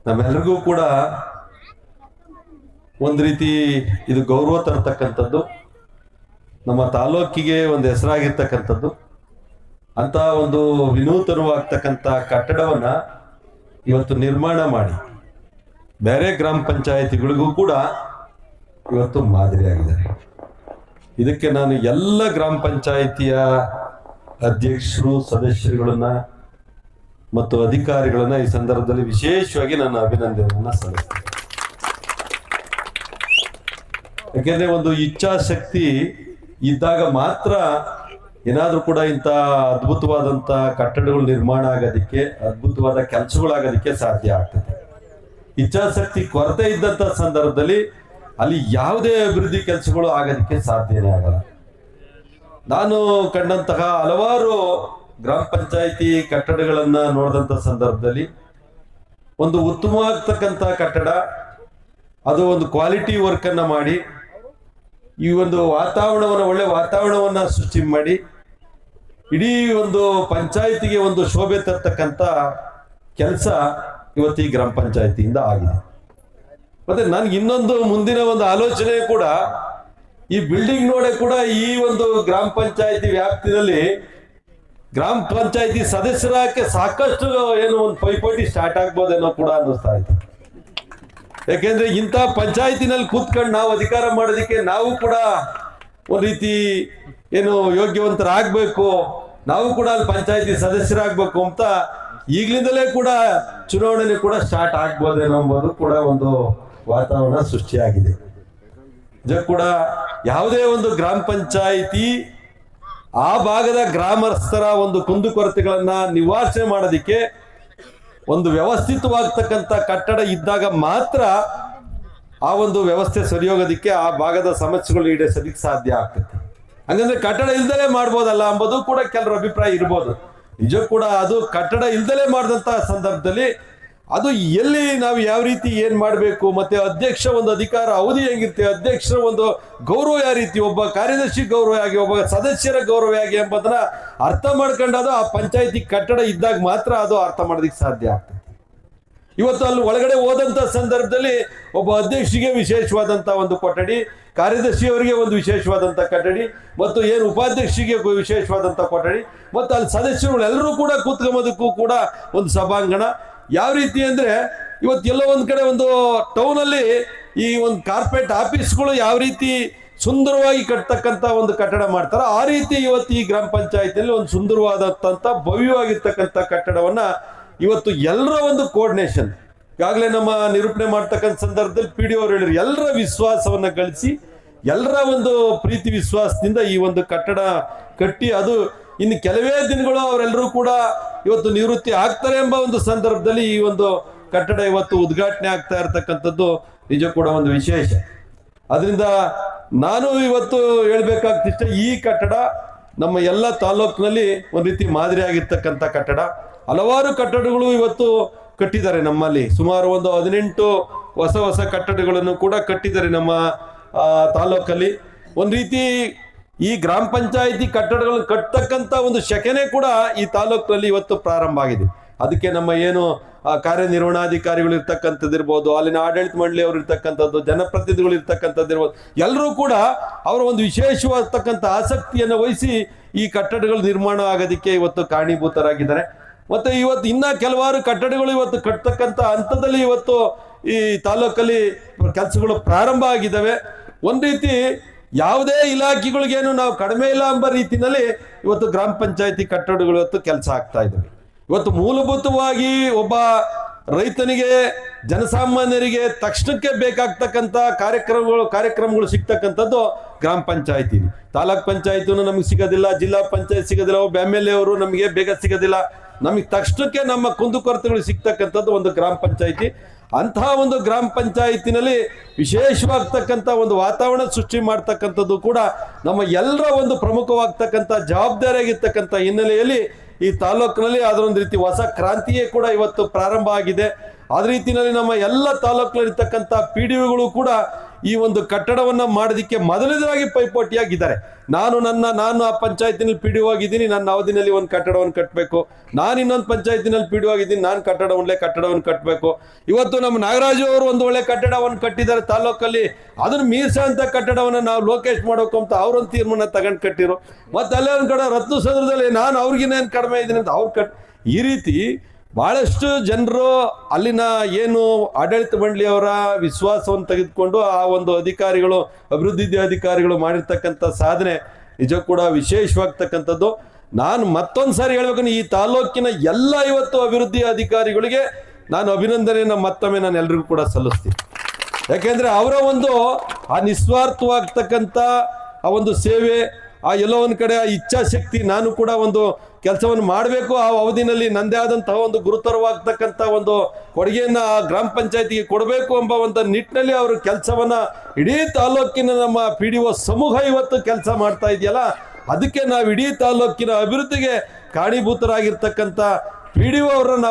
ನಮ್ಮೆಲ್ಲರಿಗೂ ಕೂಡ ಒಂದು ರೀತಿ ಇದು ಗೌರವ ತರತಕ್ಕಂಥದ್ದು, ನಮ್ಮ ತಾಲೂಕಿಗೆ ಒಂದು ಹೆಸರಾಗಿರ್ತಕ್ಕಂಥದ್ದು. ಅಂತ ಒಂದು ವಿನೂತನವಾಗ್ತಕ್ಕಂಥ ಕಟ್ಟಡವನ್ನ ಇವತ್ತು ನಿರ್ಮಾಣ ಮಾಡಿ ಬೇರೆ ಗ್ರಾಮ ಪಂಚಾಯತಿಗಳಿಗೂ ಕೂಡ ಇವತ್ತು ಮಾದರಿಯಾಗಿದ್ದಾರೆ. ಇದಕ್ಕೆ ನಾನು ಎಲ್ಲ ಗ್ರಾಮ ಪಂಚಾಯಿತಿಯ ಅಧ್ಯಕ್ಷರು, ಸದಸ್ಯರುಗಳನ್ನ ಮತ್ತು ಅಧಿಕಾರಿಗಳನ್ನ ಈ ಸಂದರ್ಭದಲ್ಲಿ ವಿಶೇಷವಾಗಿ ನಾನು ಅಭಿನಂದನೆಯನ್ನ ಸಲ್ಲಿಸ್ತೇನೆ. ಯಾಕೆಂದ್ರೆ ಒಂದು ಇಚ್ಛಾಶಕ್ತಿ ಇದ್ದಾಗ ಮಾತ್ರ ಏನಾದ್ರೂ ಕೂಡ ಇಂಥ ಅದ್ಭುತವಾದಂಥ ಕಟ್ಟಡಗಳು ನಿರ್ಮಾಣ ಆಗೋದಕ್ಕೆ, ಅದ್ಭುತವಾದ ಕೆಲಸಗಳಾಗೋದಕ್ಕೆ ಸಾಧ್ಯ ಆಗ್ತದೆ. ಇಚ್ಛಾಶಕ್ತಿ ಕೊರತೆ ಇದ್ದಂಥ ಸಂದರ್ಭದಲ್ಲಿ ಅಲ್ಲಿ ಯಾವುದೇ ಅಭಿವೃದ್ಧಿ ಕೆಲಸಗಳು ಆಗೋದಕ್ಕೆ ಸಾಧ್ಯನೇ ಆಗಲ್ಲ. ನಾನು ಕಂಡಂತಹ ಹಲವಾರು ಗ್ರಾಮ ಪಂಚಾಯಿತಿ ಕಟ್ಟಡಗಳನ್ನ ನೋಡಿದಂಥ ಸಂದರ್ಭದಲ್ಲಿ ಒಂದು ಉತ್ತಮವಾಗ್ತಕ್ಕಂಥ ಕಟ್ಟಡ, ಅದು ಒಂದು ಕ್ವಾಲಿಟಿ ವರ್ಕ್ ಅನ್ನ ಮಾಡಿ ಈ ಒಂದು ವಾತಾವರಣವನ್ನು, ಒಳ್ಳೆ ವಾತಾವರಣವನ್ನ ಸೃಷ್ಟಿ ಮಾಡಿ ಇಡೀ ಒಂದು ಪಂಚಾಯಿತಿಗೆ ಒಂದು ಶೋಭೆ ತರ್ತಕ್ಕಂಥ ಕೆಲಸ ಇವತ್ತು ಈ ಗ್ರಾಮ ಪಂಚಾಯಿತಿಯಿಂದ ಆಗಿದೆ. ಮತ್ತೆ ನನ್ಗೆ ಇನ್ನೊಂದು ಮುಂದಿನ ಒಂದು ಆಲೋಚನೆ ಕೂಡ, ಈ ಬಿಲ್ಡಿಂಗ್ ನೋಡೇ ಕೂಡ ಈ ಒಂದು ಗ್ರಾಮ ಪಂಚಾಯಿತಿ ವ್ಯಾಪ್ತಿನಲ್ಲಿ ಗ್ರಾಮ ಪಂಚಾಯಿತಿ ಸದಸ್ಯರಕ್ಕೆ ಸಾಕಷ್ಟು ಏನು ಒಂದು ಪೈಪೋಟಿ ಸ್ಟಾರ್ಟ್ ಆಗ್ಬೋದೇನೋ ಕೂಡ ಅನ್ನಿಸ್ತಾ ಇತ್ತು. ಯಾಕೆಂದ್ರೆ ಇಂಥ ಪಂಚಾಯತಿನಲ್ಲಿ ಕೂತ್ಕೊಂಡು ನಾವು ಅಧಿಕಾರ ಮಾಡೋದಕ್ಕೆ ನಾವು ಕೂಡ ಒಂದು ರೀತಿ ಏನು ಯೋಗ್ಯವಂತರಾಗಬೇಕು, ನಾವು ಕೂಡ ಅಲ್ಲಿ ಪಂಚಾಯತಿ ಸದಸ್ಯರಾಗಬೇಕು ಅಂತ ಈಗಲಿಂದಲೇ ಕೂಡ ಚುನಾವಣೆ ಕೂಡ ಸ್ಟಾರ್ಟ್ ಆಗ್ಬೋದೇನೋ ಎಂಬುದು ಕೂಡ ಒಂದು ವಾತಾವರಣ ಸೃಷ್ಟಿಯಾಗಿದೆ. ಇದು ಕೂಡ ಯಾವುದೇ ಒಂದು ಗ್ರಾಮ ಪಂಚಾಯಿತಿ ಆ ಭಾಗದ ಗ್ರಾಮಸ್ಥರ ಒಂದು ಕುಂದುಕೊರತೆಗಳನ್ನ ನಿವಾರಣೆ ಮಾಡೋದಿಕ್ಕೆ ಒಂದು ವ್ಯವಸ್ಥಿತವಾಗ್ತಕ್ಕಂಥ ಕಟ್ಟಡ ಇದ್ದಾಗ ಮಾತ್ರ ಆ ಒಂದು ವ್ಯವಸ್ಥೆ ಸರಿಯೋಗೋದಿಕ್ಕೆ, ಆ ಭಾಗದ ಸಮಸ್ಯೆಗಳು ಈಡೇರಿಸೋದಿಕ್ಕೆ ಸಾಧ್ಯ ಆಗ್ತದೆ. ಹಂಗಂದ್ರೆ ಕಟ್ಟಡ ಇಲ್ದಲೇ ಮಾಡ್ಬೋದಲ್ಲ ಎಂಬುದು ಕೂಡ ಕೆಲರ ಅಭಿಪ್ರಾಯ ಇರ್ಬೋದು. ನಿಜ ಕೂಡ ಅದು ಕಟ್ಟಡ ಇಲ್ದಲೇ ಮಾಡಿದಂತಹ ಸಂದರ್ಭದಲ್ಲಿ ಅದು ಎಲ್ಲಿ ನಾವು ಯಾವ ರೀತಿ ಏನ್ ಮಾಡಬೇಕು, ಮತ್ತೆ ಅಧ್ಯಕ್ಷ ಒಂದು ಅಧಿಕಾರ ಅವಧಿ ಹೆಂಗಿರುತ್ತೆ, ಅಧ್ಯಕ್ಷರ ಒಂದು ಗೌರವ ಯಾವ ರೀತಿ, ಒಬ್ಬ ಕಾರ್ಯದರ್ಶಿ ಗೌರವ ಆಗಿ, ಒಬ್ಬ ಸದಸ್ಯರ ಗೌರವ ಆಗಿ ಎಂಬುದನ್ನ ಅರ್ಥ ಮಾಡ್ಕೊಂಡಾದ ಆ ಪಂಚಾಯತಿ ಕಟ್ಟಡ ಇದ್ದಾಗ ಮಾತ್ರ ಅದು ಅರ್ಥ ಮಾಡೋದಿಕ್ಕೆ ಸಾಧ್ಯ ಆಗ್ತದೆ. ಇವತ್ತು ಅಲ್ಲಿ ಒಳಗಡೆ ಹೋದಂತ ಸಂದರ್ಭದಲ್ಲಿ ಒಬ್ಬ ಅಧ್ಯಕ್ಷಿಗೆ ವಿಶೇಷವಾದಂತಹ ಒಂದು ಕೊಠಡಿ, ಕಾರ್ಯದರ್ಶಿಯವರಿಗೆ ಒಂದು ವಿಶೇಷವಾದಂಥ ಕೊಠಡಿ, ಮತ್ತು ಏನು ಉಪಾಧ್ಯಕ್ಷಿಗೆ ವಿಶೇಷವಾದಂಥ ಕೊಠಡಿ, ಮತ್ತು ಅಲ್ಲಿ ಸದಸ್ಯರು ಎಲ್ಲರೂ ಕೂಡ ಕೂತ್ಕೊಂಬೋದಕ್ಕೂ ಕೂಡ ಒಂದು ಸಭಾಂಗಣ. ಯಾವ ರೀತಿ ಅಂದ್ರೆ ಇವತ್ತು ಎಲ್ಲೋ ಒಂದ್ ಕಡೆ ಒಂದು ಟೌನ್ ಅಲ್ಲಿ ಈ ಒಂದು ಕಾರ್ಪೊರೇಟ್ ಆಫೀಸ್ಗಳು ಯಾವ ರೀತಿ ಸುಂದರವಾಗಿ ಕಟ್ತಕ್ಕಂಥ ಒಂದು ಕಟ್ಟಡ ಮಾಡ್ತಾರ, ಆ ರೀತಿ ಇವತ್ತು ಈ ಗ್ರಾಮ ಪಂಚಾಯತಿಯಲ್ಲಿ ಒಂದು ಸುಂದರವಾದಂಥ ಭವ್ಯವಾಗಿರ್ತಕ್ಕಂಥ ಕಟ್ಟಡವನ್ನ ಇವತ್ತು ಎಲ್ಲರ ಒಂದು ಕೋರ್ಡಿನೇಷನ್, ಈಗಾಗಲೇ ನಮ್ಮ ನಿರೂಪಣೆ ಮಾಡ್ತಕ್ಕಂಥ ಸಂದರ್ಭದಲ್ಲಿ PDO ಅವರು ಹೇಳಿದ್ರು, ಎಲ್ಲರ ವಿಶ್ವಾಸವನ್ನ ಗಳಿಸಿ, ಎಲ್ಲರ ಒಂದು ಪ್ರೀತಿ ವಿಶ್ವಾಸದಿಂದ ಈ ಒಂದು ಕಟ್ಟಡ ಕಟ್ಟಿ, ಅದು ಇನ್ನು ಕೆಲವೇ ದಿನಗಳು ಅವರೆಲ್ಲರೂ ಕೂಡ ಇವತ್ತು ನಿವೃತ್ತಿ ಆಗ್ತಾರೆ ಎಂಬ ಒಂದು ಸಂದರ್ಭದಲ್ಲಿ ಈ ಒಂದು ಕಟ್ಟಡ ಇವತ್ತು ಉದ್ಘಾಟನೆ ಆಗ್ತಾ ಇರತಕ್ಕಂಥದ್ದು ನಿಜ ಕೂಡ ಒಂದು ವಿಶೇಷ. ಅದರಿಂದ ನಾನು ಇವತ್ತು ಹೇಳ್ಬೇಕಾಗ್ತಿಷ್ಟ, ಈ ಕಟ್ಟಡ ನಮ್ಮ ಎಲ್ಲ ತಾಲೂಕಿನಲ್ಲಿ ಒಂದು ರೀತಿ ಮಾದರಿ ಆಗಿರ್ತಕ್ಕಂಥ ಕಟ್ಟಡ. ಹಲವಾರು ಕಟ್ಟಡಗಳು ಇವತ್ತು ಕಟ್ಟಿದ್ದಾರೆ ನಮ್ಮಲ್ಲಿ, ಸುಮಾರು ಒಂದು 18 ಹೊಸ ಕಟ್ಟಡಗಳನ್ನು ಕೂಡ ಕಟ್ಟಿದ್ದಾರೆ ನಮ್ಮ ತಾಲೂಕಲ್ಲಿ. ಒಂದು ರೀತಿ ಈ ಗ್ರಾಮ ಪಂಚಾಯಿತಿ ಕಟ್ಟಡಗಳನ್ನು ಕಟ್ಟತಕ್ಕಂಥ ಒಂದು ಶಕೆನೆ ಕೂಡ ಈ ತಾಲೂಕಿನಲ್ಲಿ ಇವತ್ತು ಪ್ರಾರಂಭ ಆಗಿದೆ. ಅದಕ್ಕೆ ನಮ್ಮ ಏನು ಕಾರ್ಯನಿರ್ವಹಣಾಧಿಕಾರಿಗಳು ಇರ್ತಕ್ಕಂಥದ್ದಿರ್ಬೋದು, ಅಲ್ಲಿನ ಆಡಳಿತ ಮಂಡಳಿಯವರು ಇರ್ತಕ್ಕಂಥದ್ದು, ಜನಪ್ರತಿನಿಧಿಗಳು ಇರ್ತಕ್ಕಂಥದ್ದಿರ್ಬೋದು, ಎಲ್ಲರೂ ಕೂಡ ಅವರ ಒಂದು ವಿಶೇಷವಾಗ್ತಕ್ಕಂಥ ಆಸಕ್ತಿಯನ್ನು ವಹಿಸಿ ಈ ಕಟ್ಟಡಗಳು ನಿರ್ಮಾಣ ಆಗೋದಕ್ಕೆ ಇವತ್ತು ಕಾರಣೀಭೂತರಾಗಿದ್ದಾರೆ. ಮತ್ತೆ ಇವತ್ತು ಇನ್ನ ಕೆಲವಾರು ಕಟ್ಟಡಗಳು ಇವತ್ತು ಕಟ್ಟತಕ್ಕಂಥ ಹಂತದಲ್ಲಿ ಇವತ್ತು ಈ ತಾಲೂಕಲ್ಲಿ ಕೆಲಸಗಳು ಪ್ರಾರಂಭ ಆಗಿದ್ದಾವೆ. ಒಂದು ರೀತಿ ಯಾವುದೇ ಇಲಾಖೆಗಳಿಗೇನು ನಾವು ಕಡಿಮೆ ಇಲ್ಲ ಎಂಬ ರೀತಿಯಲ್ಲಿ ಇವತ್ತು ಗ್ರಾಮ ಪಂಚಾಯತಿ ಕಟ್ಟಡಗಳು ಇವತ್ತು ಕೆಲಸ ಆಗ್ತಾ ಇದ್ದಾವೆ. ಇವತ್ತು ಮೂಲಭೂತವಾಗಿ ಒಬ್ಬ ರೈತನಿಗೆ, ಜನಸಾಮಾನ್ಯರಿಗೆ ತಕ್ಷಣಕ್ಕೆ ಬೇಕಾಗ್ತಕ್ಕಂಥ ಕಾರ್ಯಕ್ರಮಗಳು ಸಿಗ್ತಕ್ಕಂಥದ್ದು ಗ್ರಾಮ ಪಂಚಾಯತಿ. ತಾಲೂಕ್ ಪಂಚಾಯತಿನೂ ನಮಗೆ ಸಿಗೋದಿಲ್ಲ, ಜಿಲ್ಲಾ ಪಂಚಾಯತ್ ಸಿಗೋದಿಲ್ಲ, ಒಬ್ಬ MLA ಅವರು ನಮಗೆ ಬೇಗ ಸಿಗೋದಿಲ್ಲ. ನಮಗೆ ತಕ್ಷಣಕ್ಕೆ ನಮ್ಮ ಕುಂದುಕೊರತೆಗಳು ಸಿಗ್ತಕ್ಕಂಥದ್ದು ಒಂದು ಗ್ರಾಮ ಪಂಚಾಯತಿ. ಅಂತಹ ಒಂದು ಗ್ರಾಮ ಪಂಚಾಯತಿನಲ್ಲಿ ವಿಶೇಷವಾಗ್ತಕ್ಕಂಥ ಒಂದು ವಾತಾವರಣ ಸೃಷ್ಟಿ ಮಾಡ್ತಕ್ಕಂಥದ್ದು ಕೂಡ ನಮ್ಮ ಎಲ್ಲರ ಒಂದು ಪ್ರಮುಖವಾಗ್ತಕ್ಕಂಥ ಜವಾಬ್ದಾರಿಯಾಗಿರ್ತಕ್ಕಂಥ ಹಿನ್ನೆಲೆಯಲ್ಲಿ ಈ ತಾಲೂಕಿನಲ್ಲಿ ಅದರೊಂದು ರೀತಿ ಹೊಸ ಕ್ರಾಂತಿಯೇ ಕೂಡ ಇವತ್ತು ಪ್ರಾರಂಭ ಆಗಿದೆ. ಅದೇ ರೀತಿಯಲ್ಲಿ ನಮ್ಮ ಎಲ್ಲ ತಾಲೂಕಿನಲ್ಲಿರ್ತಕ್ಕಂಥ PDOಗಳು ಕೂಡ ಈ ಒಂದು ಕಟ್ಟಡವನ್ನ ಮಾಡೋದಕ್ಕೆ ಮೊದಲನೇದಾಗಿ ಪೈಪೋಟಿಯಾಗಿದ್ದಾರೆ. ನಾನು ಆ ಪಂಚಾಯತಿನಲ್ಲಿ PDO ಆಗಿದ್ದೀನಿ, ನನ್ನ ಅವಧಿನಲ್ಲಿ ಒಂದು ಕಟ್ಟಡವನ್ನು ಕಟ್ಟಬೇಕು. ನಾನು ಇನ್ನೊಂದು ಪಂಚಾಯತಿನಲ್ಲಿ PDO ಆಗಿದ್ದೀನಿ, ನಾನು ಕಟ್ಟಡವನ್ನು ಕಟ್ಟಬೇಕು. ಇವತ್ತು ನಮ್ಮ ನಾಗರಾಜು ಅವರು ಒಂದು ಒಳ್ಳೆ ಕಟ್ಟಡವನ್ನು ಕಟ್ಟಿದ್ದಾರೆ ತಾಲೂಕಲ್ಲಿ, ಅದನ್ನು ಮೀರಿಸಂತ ಕಟ್ಟಡವನ್ನು ನಾವು ಲೋಕೇಶ್ ಮಾಡಬೇಕು ಅಂತ ಅವರೊಂದು ತೀರ್ಮಾನ ತಗೊಂಡು ಕಟ್ಟಿರು. ಮತ್ತೆ ಅಲ್ಲೇ ಒಂದು ಕಡೆ ರತ್ನಸಂದ್ರದಲ್ಲಿ ನಾನು ಅವ್ರಿಗಿನ್ನೇನು ಕಡಿಮೆ ಇದ್ದೀನಿ ಅಂತ ಅವ್ರು ಈ ರೀತಿ ಬಹಳಷ್ಟು ಜನರು ಅಲ್ಲಿನ ಏನು ಆಡಳಿತ ಮಂಡಳಿಯವರ ವಿಶ್ವಾಸವನ್ನು ತೆಗೆದುಕೊಂಡು ಆ ಒಂದು ಅಧಿಕಾರಿಗಳು, ಅಭಿವೃದ್ಧಿ ಅಧಿಕಾರಿಗಳು ಮಾಡಿರ್ತಕ್ಕಂಥ ಸಾಧನೆ ನಿಜ ಕೂಡ ವಿಶೇಷವಾಗ್ತಕ್ಕಂಥದ್ದು. ನಾನು ಮತ್ತೊಂದು ಸಾರಿ ಹೇಳ್ಬೇಕು, ಈ ತಾಲೂಕಿನ ಎಲ್ಲ ಇವತ್ತು ಅಭಿವೃದ್ಧಿ ಅಧಿಕಾರಿಗಳಿಗೆ ನಾನು ಅಭಿನಂದನೆಯನ್ನು ಮತ್ತೊಮ್ಮೆ ನಾನು ಎಲ್ರಿಗೂ ಕೂಡ ಸಲ್ಲಿಸ್ತೀನಿ. ಯಾಕೆಂದ್ರೆ ಅವರ ಒಂದು ಆ ನಿಸ್ವಾರ್ಥವಾಗ್ತಕ್ಕಂಥ ಆ ಒಂದು ಸೇವೆ, ಆ ಎಲ್ಲೋ ಒಂದು ಕಡೆ ಆ ಇಚ್ಛಾಶಕ್ತಿ, ನಾನು ಕೂಡ ಒಂದು ಕೆಲಸವನ್ನು ಮಾಡಬೇಕು, ಆ ಅವಧಿನಲ್ಲಿ ನಂದೇ ಆದಂತಹ ಒಂದು ಗುರುತರವಾಗ್ತಕ್ಕಂಥ ಒಂದು ಕೊಡುಗೆಯನ್ನ ಆ ಗ್ರಾಮ ಪಂಚಾಯತಿಗೆ ಕೊಡಬೇಕು ಎಂಬ ಒಂದು ನಿಟ್ಟಿನಲ್ಲಿ ಅವರು ಕೆಲಸವನ್ನ ಇಡೀ ತಾಲೂಕಿನ ನಮ್ಮ PDO ಸಮೂಹ ಇವತ್ತು ಕೆಲಸ ಮಾಡ್ತಾ ಇದೆಯಲ್ಲ, ಅದಕ್ಕೆ ನಾವು ಇಡೀ ತಾಲೂಕಿನ ಅಭಿವೃದ್ಧಿಗೆ ಕಾರಣೀಭೂತರಾಗಿರ್ತಕ್ಕಂಥ PDO ಅವರನ್ನ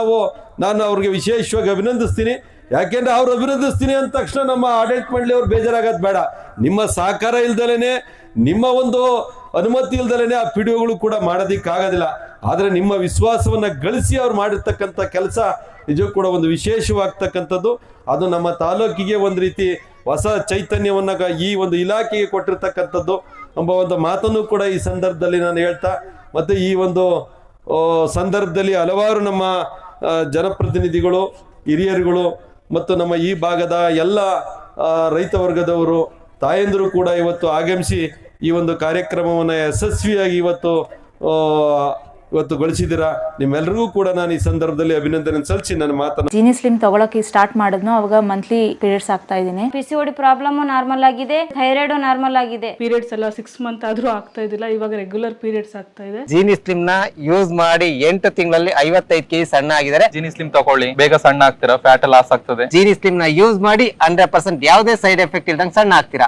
ನಾನು ಅವ್ರಿಗೆ ವಿಶೇಷವಾಗಿ ಅಭಿನಂದಿಸ್ತೀನಿ. ಯಾಕೆಂದ್ರೆ ಅವ್ರು ಅಭಿನಂದಿಸ್ತೀನಿ ಅಂದ ತಕ್ಷಣ ನಮ್ಮ ಆಡಳಿತ ಮಂಡಳಿ ಅವ್ರು ಬೇಜಾರಾಗೋದು ಬೇಡ. ನಿಮ್ಮ ಸಹಕಾರ ಇಲ್ದಲೇನೆ, ನಿಮ್ಮ ಒಂದು ಅನುಮತಿ ಇಲ್ದಲೇನೆ ಆ PDOಗಳು ಕೂಡ ಮಾಡೋದಿಕ್ಕಾಗೋದಿಲ್ಲ. ಆದರೆ ನಿಮ್ಮ ವಿಶ್ವಾಸವನ್ನ ಗಳಿಸಿ ಅವ್ರು ಮಾಡಿರ್ತಕ್ಕಂಥ ಕೆಲಸ ನಿಜವೂ ಕೂಡ ಒಂದು ವಿಶೇಷವಾಗ್ತಕ್ಕಂಥದ್ದು. ಅದು ನಮ್ಮ ತಾಲೂಕಿಗೆ ಒಂದು ರೀತಿ ಹೊಸ ಚೈತನ್ಯವನ್ನ ಈ ಒಂದು ಇಲಾಖೆಗೆ ಕೊಟ್ಟಿರ್ತಕ್ಕಂಥದ್ದು ಎಂಬ ಒಂದು ಮಾತನ್ನು ಕೂಡ ಈ ಸಂದರ್ಭದಲ್ಲಿ ನಾನು ಹೇಳ್ತಾ, ಮತ್ತೆ ಈ ಒಂದು ಸಂದರ್ಭದಲ್ಲಿ ಹಲವಾರು ನಮ್ಮ ಜನಪ್ರತಿನಿಧಿಗಳು, ಹಿರಿಯರುಗಳು ಮತ್ತು ನಮ್ಮ ಈ ಭಾಗದ ಎಲ್ಲ ರೈತ ವರ್ಗದವರು, ತಾಯಂದಿರು ಕೂಡ ಇವತ್ತು ಆಗಮಿಸಿ ಈ ಒಂದು ಕಾರ್ಯಕ್ರಮವನ್ನು ಯಶಸ್ವಿಯಾಗಿ ಇವತ್ತು ಗಳಿಸಿದ್ದೀರಾ. ನಿಮ್ಮೆಲ್ಲರಿಗೂ ಕೂಡ ನಾನು ಈ ಸಂದರ್ಭದಲ್ಲಿ ಅಭಿನಂದನೆ ಸಲ್ಲಿಸಿ ನನ್ನ ಮಾತನ್ನು ಜೀನಿ ಸ್ಲಿಮ್ ತಗೊಳಕ್ಕೆ ಸ್ಟಾರ್ಟ್ ಮಾಡಿದ್ನು ಅವಾಗ ಮಂತ್ಲಿ ಪೀರಿಯಡ್ಸ್ ಆಗ್ತಾ ಇದ್ದೀನಿ. PCOD ಪ್ರಾಬ್ಲಮ್ ನಾರ್ಮಲ್ ಆಗಿದೆ, ಥೈರಾಯ್ಡ್ ನಾರ್ಮಲ್ ಆಗಿದೆ. ಪೀರಿಯಡ್ಸ್ ಎಲ್ಲ 6 ಮಂತ್ ಆದ್ರೂ ಆಗ್ತಾ ಇದ್ದಿಲ್ಲ, ಇವಾಗ ರೆಗ್ಯುಲರ್ ಪೀರಿಯಡ್ಸ್ ಆಗ್ತಾ ಇದೆ. ಜೀನಿ ಸ್ಲಿಮ್ ನ ಯೂಸ್ ಮಾಡಿ 8 ತಿಂಗಳಲ್ಲಿ 55 kg ಸಣ್ಣ ಆಗಿದ್ದಾರೆ. ಜೀನಿ ಸ್ಲಿಮ್ ತಗೊಳ್ಳಿ, ಬೇಗ ಸಣ್ಣ ಆಗ್ತೀರಾ, ಫ್ಯಾಟ್ ಲಾಸ್ ಆಗ್ತದೆ. ಜೀನಿ ಸ್ಲಿಮ್ ನ ಯೂಸ್ ಮಾಡಿ 100% ಯಾವುದೇ ಸೈಡ್ ಎಫೆಕ್ಟ್ ಇಲ್ದಂಗೆ ಸಣ್ಣ ಆಗ್ತೀರಾ.